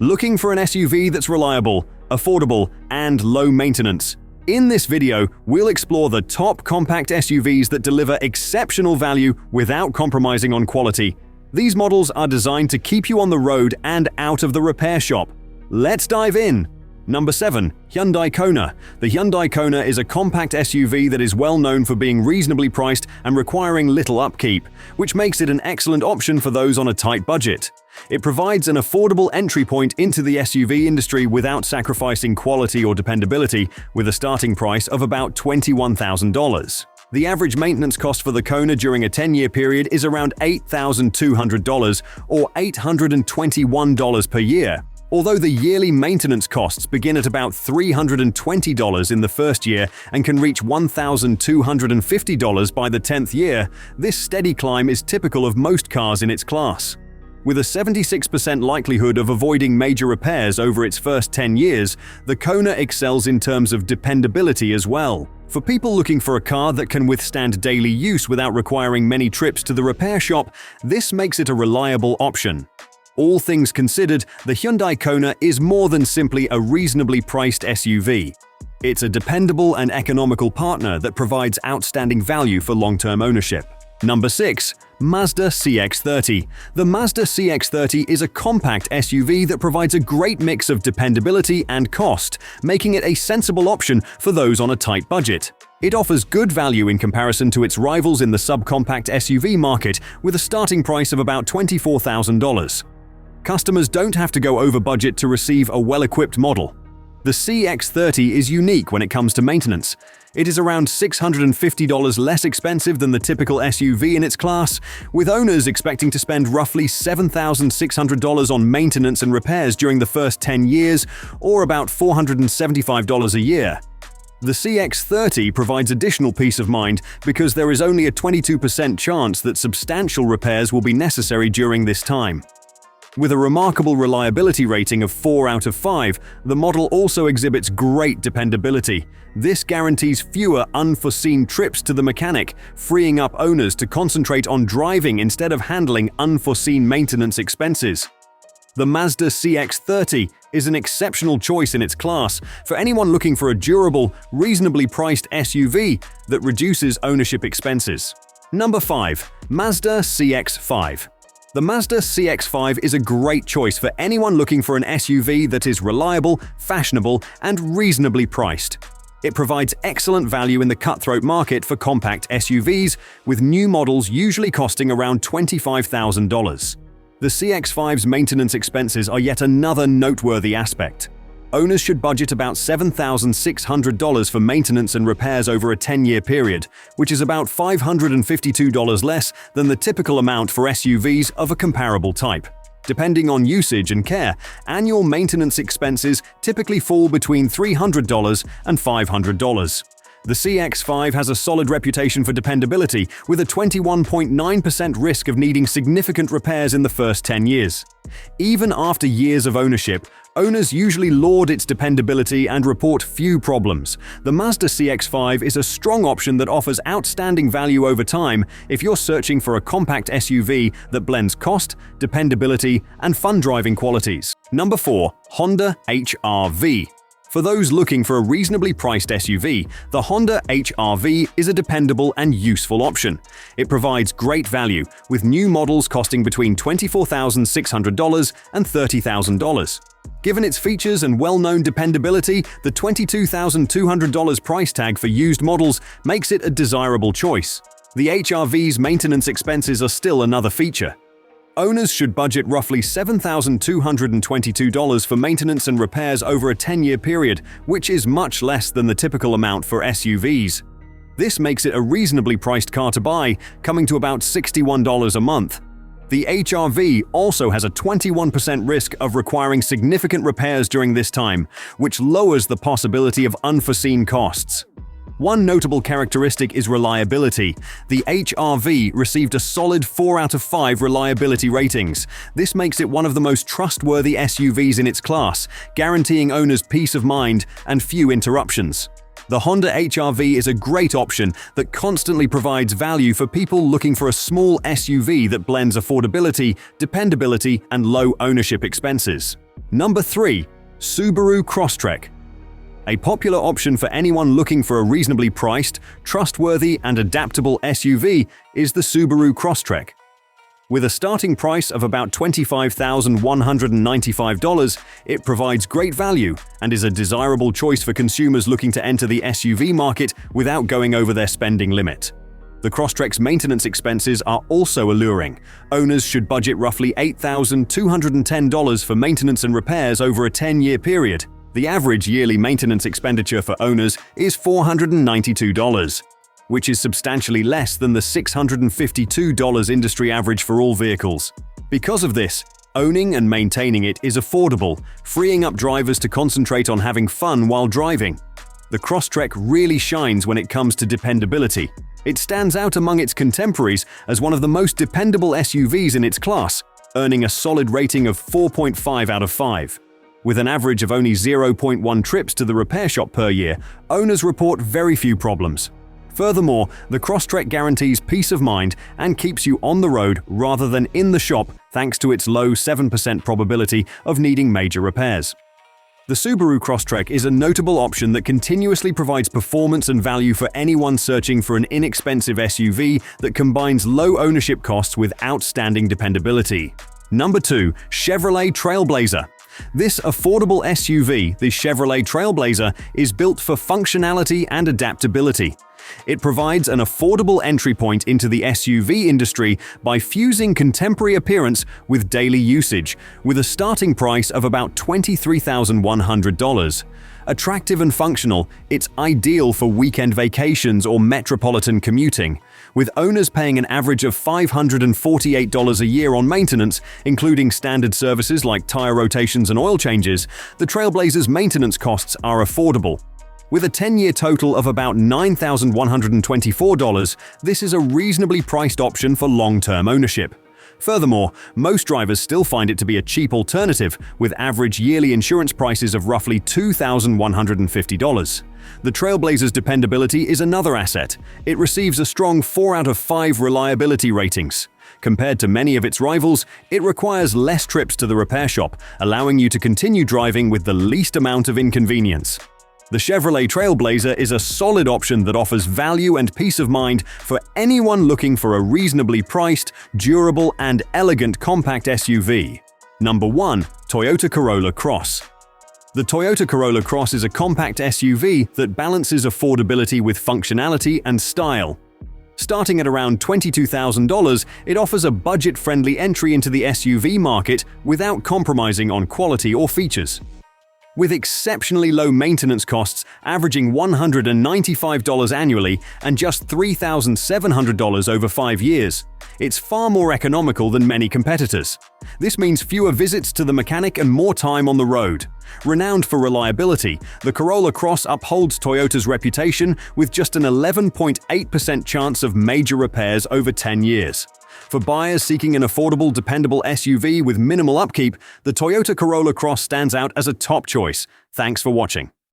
Looking for an SUV that's reliable, affordable, and low maintenance? In this video, we'll explore the top compact SUVs that deliver exceptional value without compromising on quality. These models are designed to keep you on the road and out of the repair shop. Let's dive in! Number 7. Hyundai Kona. The Hyundai Kona is a compact SUV that is well known for being reasonably priced and requiring little upkeep, which makes it an excellent option for those on a tight budget. It provides an affordable entry point into the SUV industry without sacrificing quality or dependability, with a starting price of about $21,000. The average maintenance cost for the Kona during a 10-year period is around $8,200 or $821 per year. Although the yearly maintenance costs begin at about $320 in the first year and can reach $1,250 by the 10th year, this steady climb is typical of most cars in its class. With a 76% likelihood of avoiding major repairs over its first 10 years, the Kona excels in terms of dependability as well. For people looking for a car that can withstand daily use without requiring many trips to the repair shop, this makes it a reliable option. All things considered, the Hyundai Kona is more than simply a reasonably priced SUV. It's a dependable and economical partner that provides outstanding value for long-term ownership. Number 6. Mazda CX-30. The Mazda CX-30 is a compact SUV that provides a great mix of dependability and cost, making it a sensible option for those on a tight budget. It offers good value in comparison to its rivals in the subcompact SUV market, with a starting price of about $24,000. Customers don't have to go over budget to receive a well-equipped model. The CX-30 is unique when it comes to maintenance. It is around $650 less expensive than the typical SUV in its class, with owners expecting to spend roughly $7,600 on maintenance and repairs during the first 10 years, or about $475 a year. The CX-30 provides additional peace of mind because there is only a 22% chance that substantial repairs will be necessary during this time. With a remarkable reliability rating of 4 out of 5, the model also exhibits great dependability. This guarantees fewer unforeseen trips to the mechanic, freeing up owners to concentrate on driving instead of handling unforeseen maintenance expenses. The Mazda CX-30 is an exceptional choice in its class for anyone looking for a durable, reasonably priced SUV that reduces ownership expenses. Number 5. Mazda CX-5. The Mazda CX-5 is a great choice for anyone looking for an SUV that is reliable, fashionable, and reasonably priced. It provides excellent value in the cutthroat market for compact SUVs, with new models usually costing around $25,000. The CX-5's maintenance expenses are yet another noteworthy aspect. Owners should budget about $7,600 for maintenance and repairs over a 10-year period, which is about $552 less than the typical amount for SUVs of a comparable type. Depending on usage and care, annual maintenance expenses typically fall between $300 and $500. The CX-5 has a solid reputation for dependability, with a 21.9% risk of needing significant repairs in the first 10 years. Even after years of ownership, owners usually laud its dependability and report few problems. The Mazda CX-5 is a strong option that offers outstanding value over time if you're searching for a compact SUV that blends cost, dependability, and fun driving qualities. Number 4. Honda HR-V. For those looking for a reasonably priced SUV, the Honda HR-V is a dependable and useful option. It provides great value, with new models costing between $24,600 and $30,000. Given its features and well-known dependability, the $22,200 price tag for used models makes it a desirable choice. The HR-V's maintenance expenses are still another feature. Owners should budget roughly $7,222 for maintenance and repairs over a 10-year period, which is much less than the typical amount for SUVs. This makes it a reasonably priced car to buy, coming to about $61 a month. The HR-V also has a 21% risk of requiring significant repairs during this time, which lowers the possibility of unforeseen costs. One notable characteristic is reliability. The HR-V received a solid 4 out of 5 reliability ratings. This makes it one of the most trustworthy SUVs in its class, guaranteeing owners peace of mind and few interruptions. The Honda HR-V is a great option that constantly provides value for people looking for a small SUV that blends affordability, dependability, and low ownership expenses. Number 3. Subaru Crosstrek. A popular option for anyone looking for a reasonably priced, trustworthy, and adaptable SUV is the Subaru Crosstrek. With a starting price of about $25,195, it provides great value and is a desirable choice for consumers looking to enter the SUV market without going over their spending limit. The Crosstrek's maintenance expenses are also alluring. Owners should budget roughly $8,210 for maintenance and repairs over a 10-year period. The average yearly maintenance expenditure for owners is $492. Which is substantially less than the $652 industry average for all vehicles. Because of this, owning and maintaining it is affordable, freeing up drivers to concentrate on having fun while driving. The Crosstrek really shines when it comes to dependability. It stands out among its contemporaries as one of the most dependable SUVs in its class, earning a solid rating of 4.5 out of 5. With an average of only 0.1 trips to the repair shop per year, owners report very few problems. Furthermore, the Crosstrek guarantees peace of mind and keeps you on the road rather than in the shop thanks to its low 7% probability of needing major repairs. The Subaru Crosstrek is a notable option that continuously provides performance and value for anyone searching for an inexpensive SUV that combines low ownership costs with outstanding dependability. Number 2. Chevrolet Trailblazer. This affordable SUV, the Chevrolet Trailblazer, is built for functionality and adaptability. It provides an affordable entry point into the SUV industry by fusing contemporary appearance with daily usage, with a starting price of about $23,100. Attractive and functional, it's ideal for weekend vacations or metropolitan commuting. With owners paying an average of $548 a year on maintenance, including standard services like tire rotations and oil changes, the Trailblazer's maintenance costs are affordable. With a 10-year total of about $9,124, this is a reasonably priced option for long-term ownership. Furthermore, most drivers still find it to be a cheap alternative, with average yearly insurance prices of roughly $2,150. The Trailblazer's dependability is another asset. It receives a strong 4 out of 5 reliability ratings. Compared to many of its rivals, it requires less trips to the repair shop, allowing you to continue driving with the least amount of inconvenience. The Chevrolet Trailblazer is a solid option that offers value and peace of mind for anyone looking for a reasonably priced, durable, and elegant compact SUV. Number 1. Toyota Corolla Cross. The Toyota Corolla Cross is a compact SUV that balances affordability with functionality and style. Starting at around $22,000, it offers a budget-friendly entry into the SUV market without compromising on quality or features. With exceptionally low maintenance costs averaging $195 annually and just $3,700 over 5 years, it's far more economical than many competitors. This means fewer visits to the mechanic and more time on the road. Renowned for reliability, the Corolla Cross upholds Toyota's reputation with just an 11.8% chance of major repairs over 10 years. For buyers seeking an affordable, dependable SUV with minimal upkeep, the Toyota Corolla Cross stands out as a top choice. Thanks for watching.